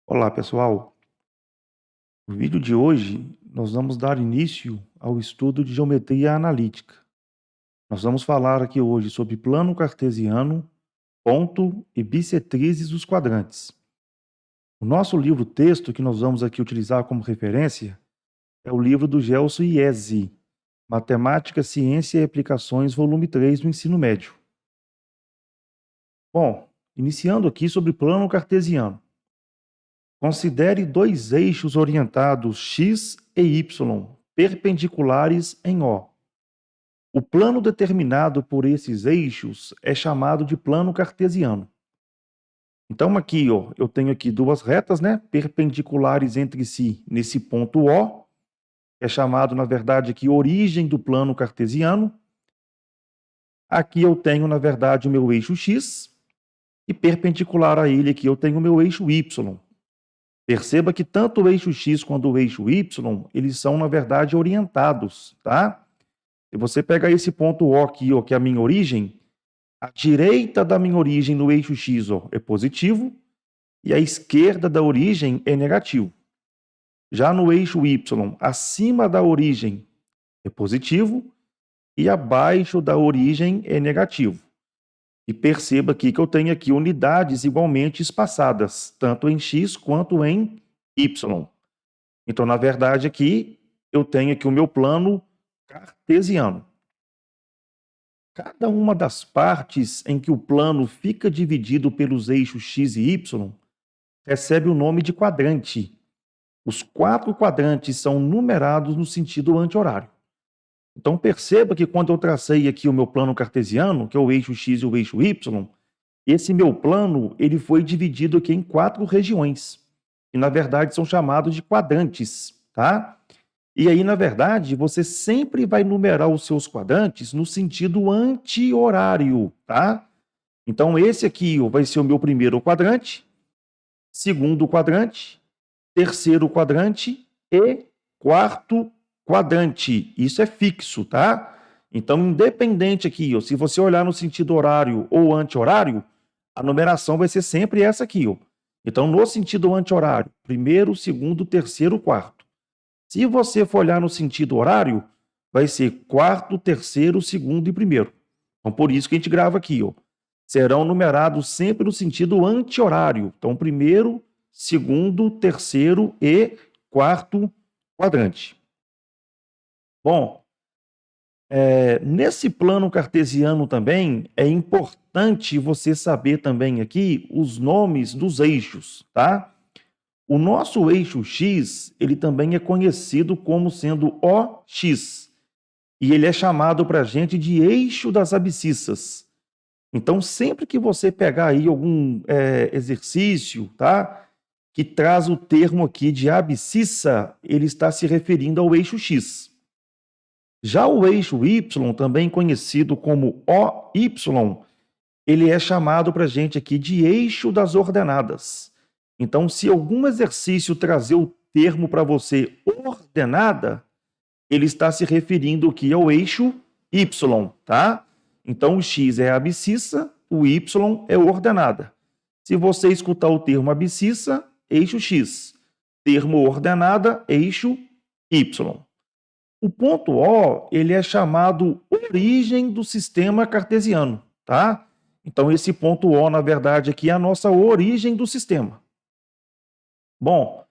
Olá, pessoal. No vídeo de hoje, nós vamos dar início ao estudo de geometria analítica. Nós vamos falar aqui hoje sobre plano cartesiano, ponto e bissetrizes dos quadrantes. O nosso livro-texto que nós vamos aqui utilizar como referência é o livro do Gelson Iesi, Matemática, Ciência e Aplicações, volume 3 do ensino médio. Bom, iniciando aqui sobre plano cartesiano. Considere dois eixos orientados x e y, perpendiculares em O. O plano determinado por esses eixos é chamado de plano cartesiano. Então aqui, eu tenho aqui duas retas, né, perpendiculares entre si nesse ponto O, que é chamado, na verdade, aqui origem do plano cartesiano. Aqui eu tenho, na verdade, o meu eixo x e perpendicular a ele aqui eu tenho o meu eixo y. Perceba que tanto o eixo x quanto o eixo y, eles são, na verdade, orientados, tá? Se você pegar esse ponto O aqui, que é a minha origem, a direita da minha origem no eixo x, é positivo, e a esquerda da origem é negativo. Já no eixo y, acima da origem é positivo e abaixo da origem é negativo. E perceba aqui que eu tenho aqui unidades igualmente espaçadas, tanto em x quanto em y. Então, na verdade, aqui eu tenho aqui o meu plano cartesiano. Cada uma das partes em que o plano fica dividido pelos eixos x e y recebe o nome de quadrante. Os 4 quadrantes são numerados no sentido anti-horário. Então perceba que quando eu tracei aqui o meu plano cartesiano, que é o eixo x e o eixo y, esse meu plano ele foi dividido aqui em 4 regiões, que na verdade são chamados de quadrantes, tá? E aí, na verdade, você sempre vai numerar os seus quadrantes no sentido anti-horário, tá? Então, esse aqui vai ser o meu primeiro quadrante, segundo quadrante, terceiro quadrante e quarto quadrante. Isso é fixo, tá? Então, independente aqui, se você olhar no sentido horário ou anti-horário, a numeração vai ser sempre essa aqui, ó. Então, no sentido anti-horário, primeiro, segundo, terceiro, quarto. Se você for olhar no sentido horário, vai ser quarto, terceiro, segundo e primeiro. Então, por isso que a gente grava aqui, ó. Serão numerados sempre no sentido anti-horário. Então, primeiro, segundo, terceiro e quarto quadrante. Bom, nesse plano cartesiano também é importante você saber também aqui os nomes dos eixos, tá? O nosso eixo x, ele também é conhecido como sendo OX, e ele é chamado para a gente de eixo das abscissas. Então, sempre que você pegar aí algum exercício, tá, que traz o termo aqui de abscissa, ele está se referindo ao eixo x. Já o eixo y, também conhecido como OY, ele é chamado para a gente aqui de eixo das ordenadas. Então, se algum exercício trazer o termo para você ordenada, ele está se referindo aqui ao eixo y, tá? Então, o x é a abscissa, o y é ordenada. Se você escutar o termo abscissa, eixo x. Termo ordenada, eixo y. O ponto O, ele é chamado origem do sistema cartesiano, tá? Então, esse ponto O, na verdade, aqui é a nossa origem do sistema. Bom,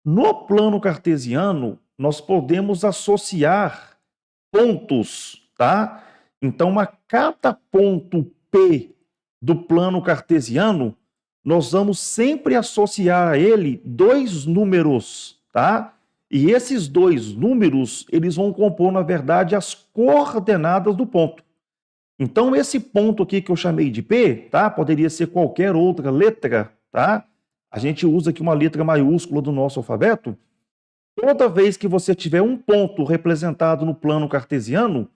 no plano cartesiano, nós podemos associar pontos, tá? Então, a cada ponto P do plano cartesiano, nós vamos sempre associar a ele dois números, tá? E esses dois números, eles vão compor, na verdade, as coordenadas do ponto. Então, esse ponto aqui que eu chamei de P, tá? Poderia ser qualquer outra letra, tá? A gente usa aqui uma letra maiúscula do nosso alfabeto. Toda vez que você tiver um ponto representado no plano cartesiano,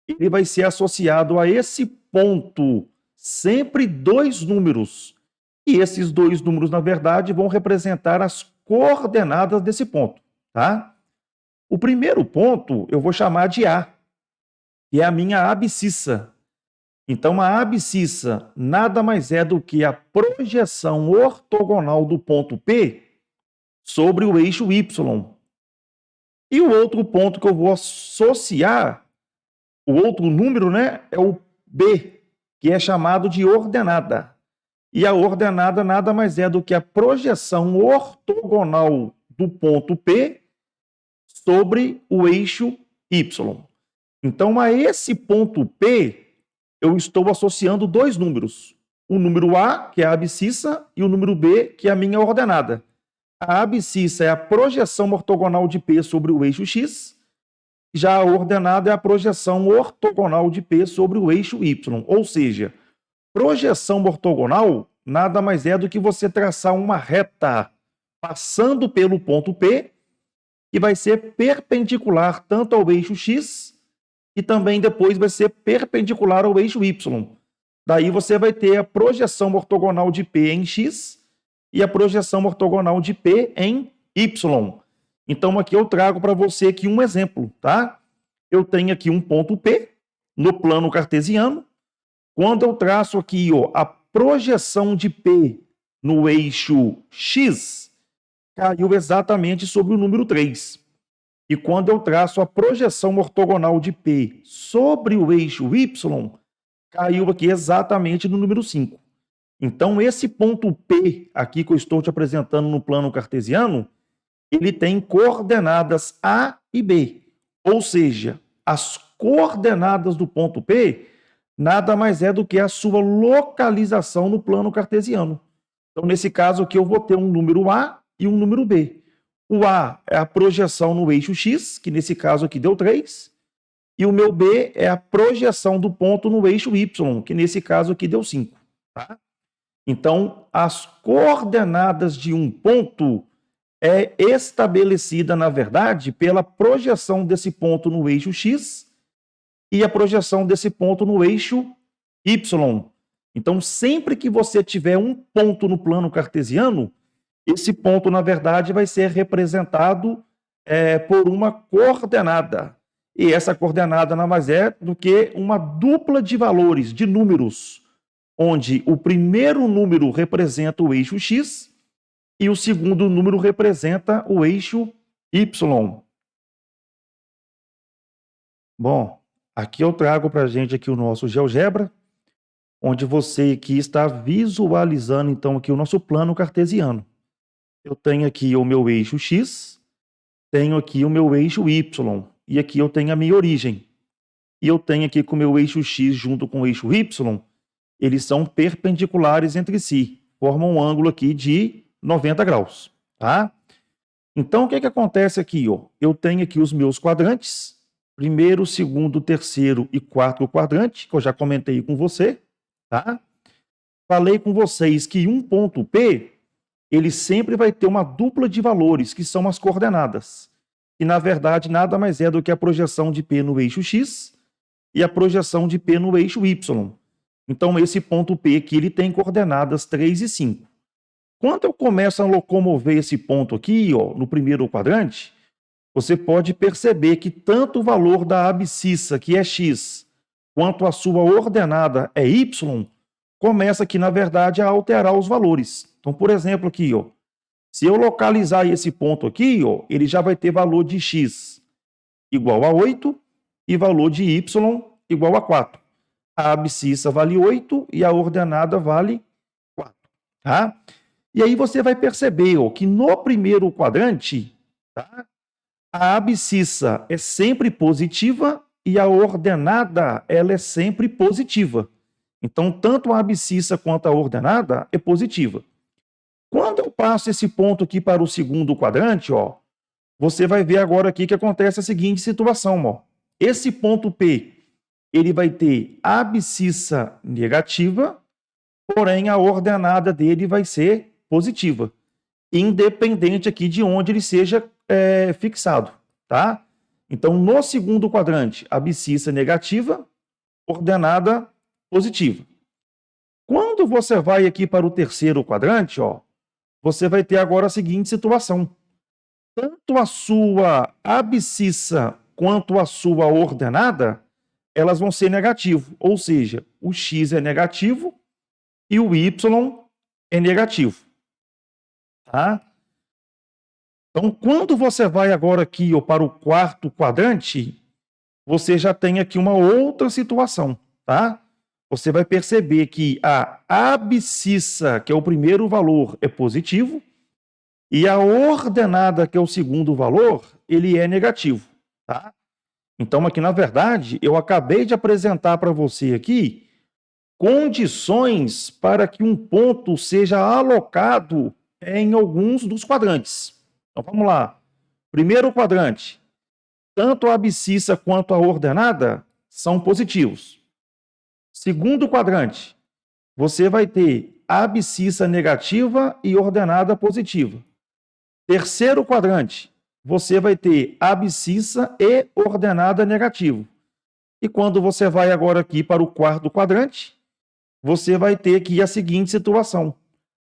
ele vai ser associado a esse ponto sempre dois números. E esses dois números, na verdade, vão representar as coordenadas desse ponto, tá? O primeiro ponto eu vou chamar de A, que é a minha abscissa. Então, a abscissa nada mais é do que a projeção ortogonal do ponto P sobre o eixo Y. E o outro ponto que eu vou associar, o outro número, né, é o B, que é chamado de ordenada. E a ordenada nada mais é do que a projeção ortogonal do ponto P sobre o eixo Y. Então, a esse ponto P, eu estou associando dois números. O número A, que é a abscissa, e o número B, que é a minha ordenada. A abscissa é a projeção ortogonal de P sobre o eixo X, já a ordenada é a projeção ortogonal de P sobre o eixo Y. Ou seja, projeção ortogonal nada mais é do que você traçar uma reta passando pelo ponto P, que vai ser perpendicular tanto ao eixo X e também depois vai ser perpendicular ao eixo Y. Daí você vai ter a projeção ortogonal de P em X e a projeção ortogonal de P em Y. Então aqui eu trago para você aqui um exemplo, tá? Eu tenho aqui um ponto P no plano cartesiano. Quando eu traço aqui, ó, a projeção de P no eixo X, caiu exatamente sobre o número 3. E quando eu traço a projeção ortogonal de P sobre o eixo Y, caiu aqui exatamente no número 5. Então, esse ponto P aqui que eu estou te apresentando no plano cartesiano, ele tem coordenadas A e B. Ou seja, as coordenadas do ponto P nada mais é do que a sua localização no plano cartesiano. Então, nesse caso aqui, eu vou ter um número A e um número B. O A é a projeção no eixo X, que nesse caso aqui deu 3, e o meu B é a projeção do ponto no eixo Y, que nesse caso aqui deu 5. Tá? Então, as coordenadas de um ponto é estabelecida, na verdade, pela projeção desse ponto no eixo X e a projeção desse ponto no eixo Y. Então, sempre que você tiver um ponto no plano cartesiano, esse ponto, na verdade, vai ser representado por uma coordenada. E essa coordenada nada mais é do que uma dupla de valores, de números, onde o primeiro número representa o eixo X e o segundo número representa o eixo Y. Bom, aqui eu trago para a gente aqui o nosso GeoGebra, onde você aqui está visualizando, então, aqui o nosso plano cartesiano. Eu tenho aqui o meu eixo X, tenho aqui o meu eixo Y, e aqui eu tenho a minha origem. E eu tenho aqui com o meu eixo X junto com o eixo Y, eles são perpendiculares entre si, formam um ângulo aqui de 90 graus, tá? Então, o que acontece aqui, ó? Eu tenho aqui os meus quadrantes, primeiro, segundo, terceiro e quarto quadrante, que eu já comentei com você, tá? Falei com vocês que um ponto P, ele sempre vai ter uma dupla de valores, que são as coordenadas. E, na verdade, nada mais é do que a projeção de P no eixo X e a projeção de P no eixo Y. Então, esse ponto P aqui, ele tem coordenadas 3 e 5. Quando eu começo a locomover esse ponto aqui, ó, no primeiro quadrante, você pode perceber que tanto o valor da abscissa, que é x, quanto a sua ordenada é y, começa aqui, na verdade, a alterar os valores. Então, por exemplo, aqui, ó, se eu localizar esse ponto aqui, ó, ele já vai ter valor de x igual a 8 e valor de y igual a 4. A abscissa vale 8 e a ordenada vale 4. Tá? E aí você vai perceber, ó, que no primeiro quadrante, tá, a abscissa é sempre positiva e a ordenada ela é sempre positiva. Então, tanto a abscissa quanto a ordenada é positiva. Quando eu passo esse ponto aqui para o segundo quadrante, ó, você vai ver agora aqui que acontece a seguinte situação. Ó. Esse ponto P, ele vai ter abscissa negativa, porém a ordenada dele vai ser positiva, independente aqui de onde ele seja fixado, tá? Então, no segundo quadrante, abscissa negativa, ordenada positiva. Quando você vai aqui para o terceiro quadrante, ó, você vai ter agora a seguinte situação. Tanto a sua abscissa quanto a sua ordenada, elas vão ser negativo, ou seja, o x é negativo e o y é negativo, tá? Então, quando você vai agora aqui ó, para o quarto quadrante, você já tem aqui uma outra situação, tá? Você vai perceber que a abscissa, que é o primeiro valor, é positivo, e a ordenada, que é o segundo valor, ele é negativo, tá? Então, aqui, na verdade, eu acabei de apresentar para você aqui condições para que um ponto seja alocado em alguns dos quadrantes. Então, vamos lá. Primeiro quadrante, tanto a abscissa quanto a ordenada são positivos. Segundo quadrante, você vai ter abscissa negativa e ordenada positiva. Terceiro quadrante, você vai ter abscissa e ordenada negativa. E quando você vai agora aqui para o quarto quadrante, você vai ter aqui a seguinte situação: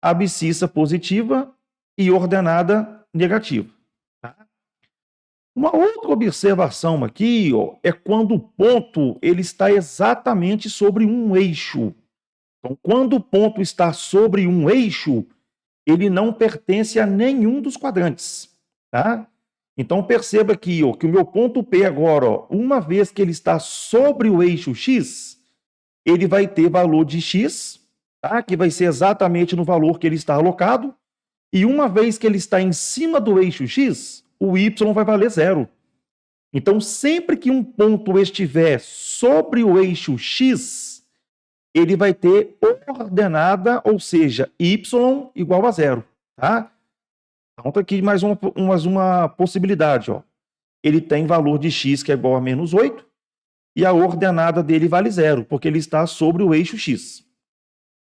abscissa positiva e ordenada negativa. Tá? Uma outra observação aqui ó, é quando o ponto ele está exatamente sobre um eixo. Então, quando o ponto está sobre um eixo, ele não pertence a nenhum dos quadrantes. Tá? Então, perceba aqui ó, que o meu ponto P agora, ó, uma vez que ele está sobre o eixo X, ele vai ter valor de X, tá? Que vai ser exatamente no valor que ele está alocado, e uma vez que ele está em cima do eixo X, o Y vai valer 0. Então, sempre que um ponto estiver sobre o eixo X, ele vai ter ordenada, ou seja, Y igual a 0. Tá? Então, tá aqui mais uma possibilidade. Ó. Ele tem valor de x que é igual a menos 8, e a ordenada dele vale 0, porque ele está sobre o eixo x.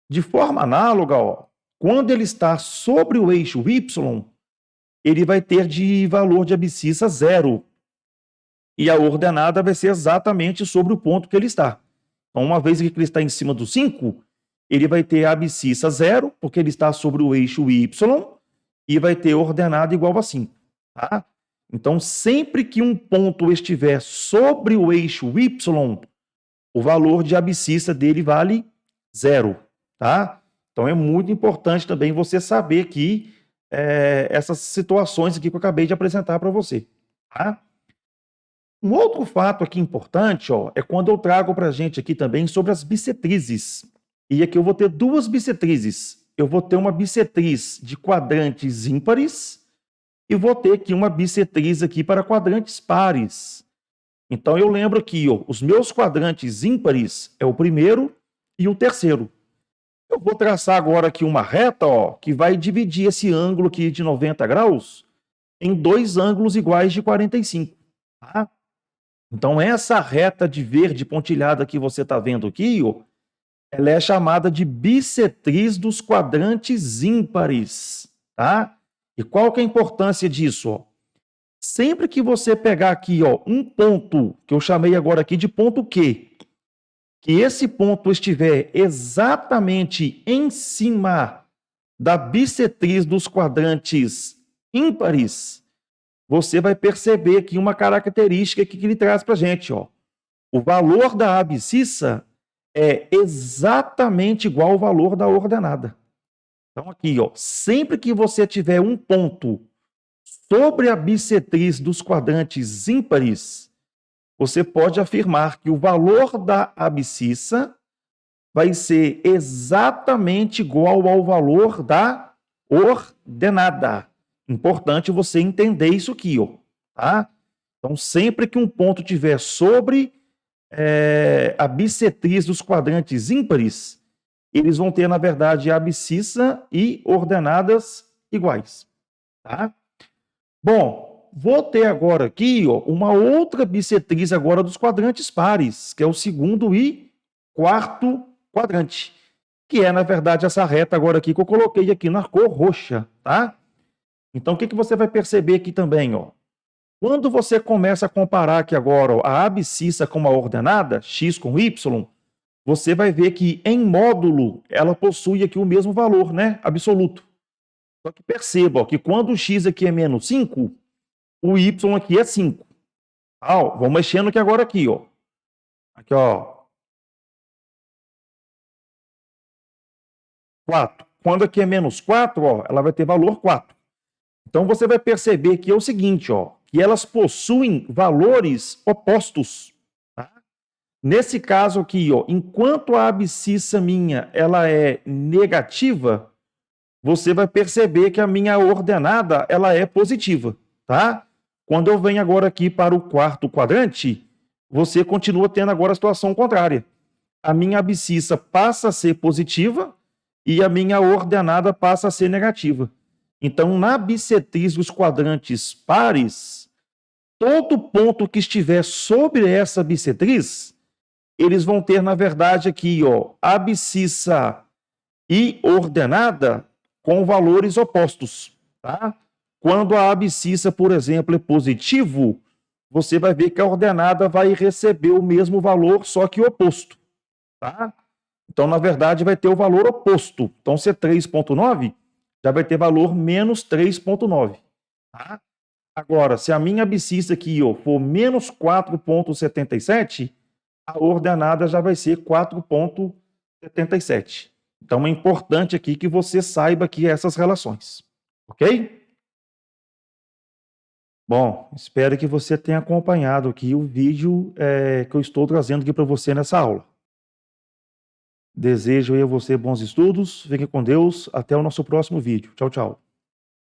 De forma análoga, ó, quando ele está sobre o eixo y, ele vai ter de valor de abscissa 0, e a ordenada vai ser exatamente sobre o ponto que ele está. Então, uma vez que ele está em cima do 5, ele vai ter a abscissa 0, porque ele está sobre o eixo y, e vai ter ordenada igual a 5. Tá? Então, sempre que um ponto estiver sobre o eixo y, o valor de abscissa dele vale 0. Tá? Então, é muito importante também você saber que essas situações aqui que eu acabei de apresentar para você. Tá? Um outro fato aqui importante ó, é quando eu trago para a gente aqui também sobre as bissetrizes. E aqui eu vou ter duas bissetrizes. Eu vou ter uma bissetriz de quadrantes ímpares e vou ter aqui uma bissetriz aqui para quadrantes pares. Então, eu lembro aqui, ó, os meus quadrantes ímpares é o primeiro e o terceiro. Eu vou traçar agora aqui uma reta ó, que vai dividir esse ângulo aqui de 90 graus em dois ângulos iguais de 45. Tá? Então, essa reta de verde pontilhada que você está vendo aqui, ó, ela é chamada de bissetriz dos quadrantes ímpares, tá? E qual que é a importância disso? Ó? Sempre que você pegar aqui ó, um ponto, que eu chamei agora aqui de ponto Q, que esse ponto estiver exatamente em cima da bissetriz dos quadrantes ímpares, você vai perceber aqui uma característica que ele traz para a gente. Ó. O valor da abscissa é exatamente igual ao valor da ordenada. Então, aqui, ó, sempre que você tiver um ponto sobre a bissetriz dos quadrantes ímpares, você pode afirmar que o valor da abscissa vai ser exatamente igual ao valor da ordenada. Importante você entender isso aqui, ó, tá? Então, sempre que um ponto tiver sobre a bissetriz dos quadrantes ímpares, eles vão ter, na verdade, abscissa e ordenadas iguais. Tá? Bom, vou ter agora aqui ó, uma outra bissetriz agora dos quadrantes pares, que é o segundo e quarto quadrante, que é, na verdade, essa reta agora aqui que eu coloquei aqui na cor roxa. Tá? Então, o que você vai perceber aqui também? Ó? Quando você começa a comparar aqui agora ó, a abscissa com a ordenada, x com y, você vai ver que em módulo ela possui aqui o mesmo valor, né? Absoluto. Só que perceba ó, que quando o x aqui é menos 5, o y aqui é 5. Vamos mexendo aqui agora aqui, ó. Aqui, ó, 4. Quando aqui é menos 4, ó, ela vai ter valor 4. Então, você vai perceber que é o seguinte, ó, que elas possuem valores opostos. Tá? Nesse caso aqui, ó, enquanto a abscissa minha ela é negativa, você vai perceber que a minha ordenada ela é positiva, tá? Quando eu venho agora aqui para o quarto quadrante, você continua tendo agora a situação contrária. A minha abscissa passa a ser positiva e a minha ordenada passa a ser negativa. Então, na bissetriz dos quadrantes pares, todo ponto que estiver sobre essa bissetriz, eles vão ter, na verdade, aqui, ó, abscissa e ordenada com valores opostos, tá? Quando a abscissa, por exemplo, é positivo, você vai ver que a ordenada vai receber o mesmo valor, só que oposto, tá? Então, na verdade, vai ter o valor oposto. Então, se é 3,9, já vai ter valor menos 3,9, tá? Agora, se a minha abscissa aqui ó, for menos 4,77, a ordenada já vai ser 4,77. Então, é importante aqui que você saiba aqui essas relações, ok? Bom, espero que você tenha acompanhado aqui o vídeo que eu estou trazendo aqui para você nessa aula. Desejo aí a você bons estudos, fique com Deus, até o nosso próximo vídeo. Tchau, tchau.